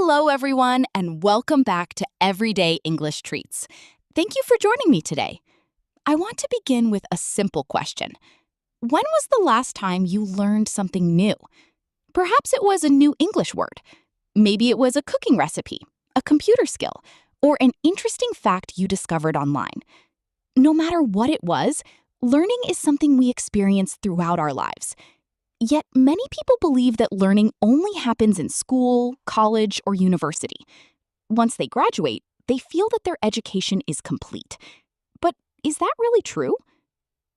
Hello, everyone, and welcome back to Everyday English Treats. Thank you for joining me today. I want to begin with a simple question. When was the last time you learned something new? Perhaps it was a new English word. Maybe it was a cooking recipe, a computer skill, or an interesting fact you discovered online. No matter what it was, learning is something we experience throughout our lives. Yet many people believe that learning only happens in school, college, or university. Once they graduate, they feel that their education is complete. But is that really true?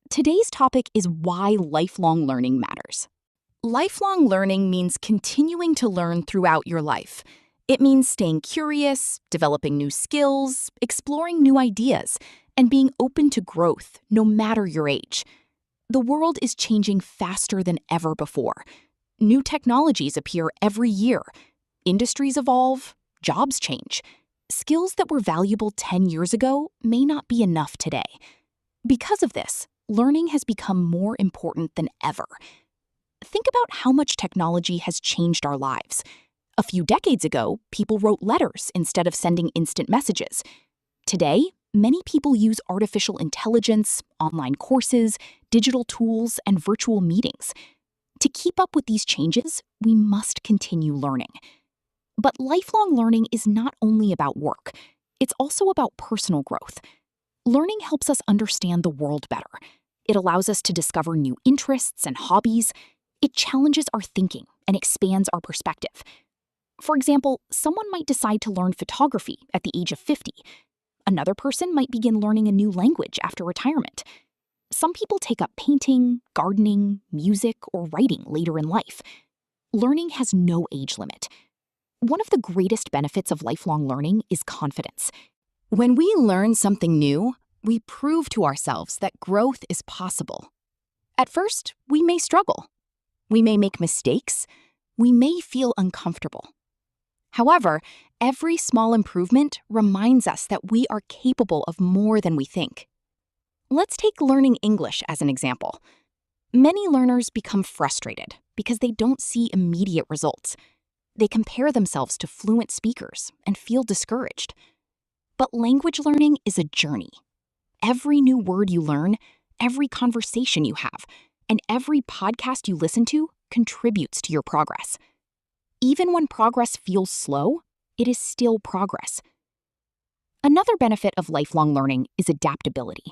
Today's topic is why lifelong learning matters. Lifelong learning means continuing to learn throughout your life. It means staying curious, developing new skills, exploring new ideas, and being open to growth, no matter your age. The world is changing faster than ever before. New technologies appear every year. Industries evolve, jobs change. Skills that were valuable 10 years ago may not be enough today. Because of this, learning has become more important than ever. Think about how much technology has changed our lives. A few decades ago, people wrote letters instead of sending instant messages. Today, many people use artificial intelligence, online courses, digital tools, and virtual meetings. To keep up with these changes, we must continue learning. But lifelong learning is not only about work, it's also about personal growth. Learning helps us understand the world better. It allows us to discover new interests and hobbies. It challenges our thinking and expands our perspective. For example, someone might decide to learn photography at the age of 50. Another person might begin learning a new language after retirement. Some people take up painting, gardening, music, or writing later in life. Learning has no age limit. One of the greatest benefits of lifelong learning is confidence. When we learn something new, we prove to ourselves that growth is possible. At first, we may struggle. We may make mistakes. We may feel uncomfortable. However, every small improvement reminds us that we are capable of more than we think. Let's take learning English as an example. Many learners become frustrated because they don't see immediate results. They compare themselves to fluent speakers and feel discouraged. But language learning is a journey. Every new word you learn, every conversation you have, and every podcast you listen to contributes to your progress. Even when progress feels slow, it is still progress. Another benefit of lifelong learning is adaptability.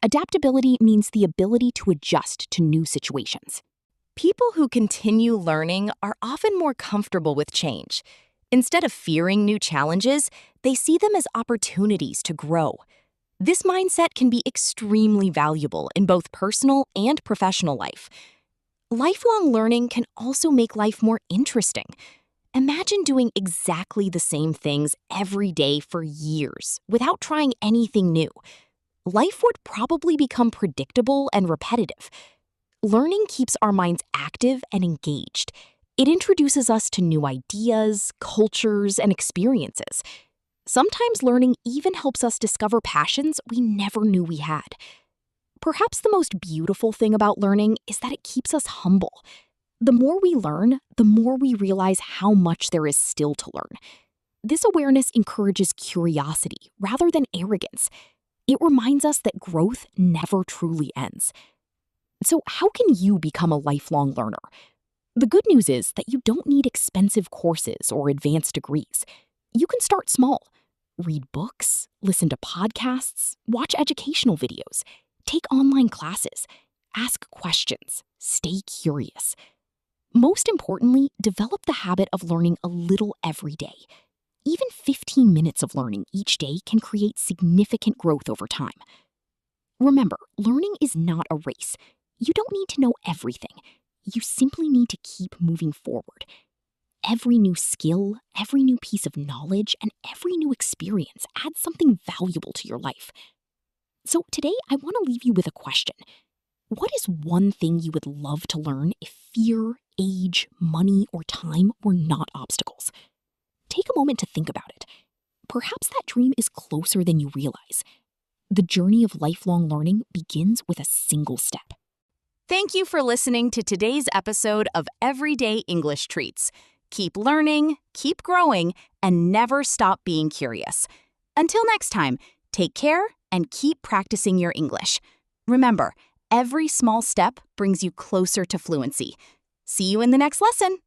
Adaptability means the ability to adjust to new situations. People who continue learning are often more comfortable with change. Instead of fearing new challenges, they see them as opportunities to grow. This mindset can be extremely valuable in both personal and professional life. Lifelong learning can also make life more interesting. Imagine doing exactly the same things every day for years without trying anything new. Life would probably become predictable and repetitive. Learning keeps our minds active and engaged. It introduces us to new ideas, cultures, and experiences. Sometimes learning even helps us discover passions we never knew we had. Perhaps the most beautiful thing about learning is that it keeps us humble. The more we learn, the more we realize how much there is still to learn. This awareness encourages curiosity rather than arrogance. It reminds us that growth never truly ends. So how can you become a lifelong learner? The good news is that you don't need expensive courses or advanced degrees. You can start small. Read books, listen to podcasts, watch educational videos, take online classes, ask questions, stay curious. Most importantly, develop the habit of learning a little every day. Even 15 minutes of learning each day can create significant growth over time. Remember, learning is not a race. You don't need to know everything. You simply need to keep moving forward. Every new skill, every new piece of knowledge, and every new experience adds something valuable to your life. So today, I want to leave you with a question. What is one thing you would love to learn if fear, age, money, or time were not obstacles? Take a moment to think about it. Perhaps that dream is closer than you realize. The journey of lifelong learning begins with a single step. Thank you for listening to today's episode of Everyday English Treats. Keep learning, keep growing, and never stop being curious. Until next time, take care and keep practicing your English. Remember, every small step brings you closer to fluency. See you in the next lesson.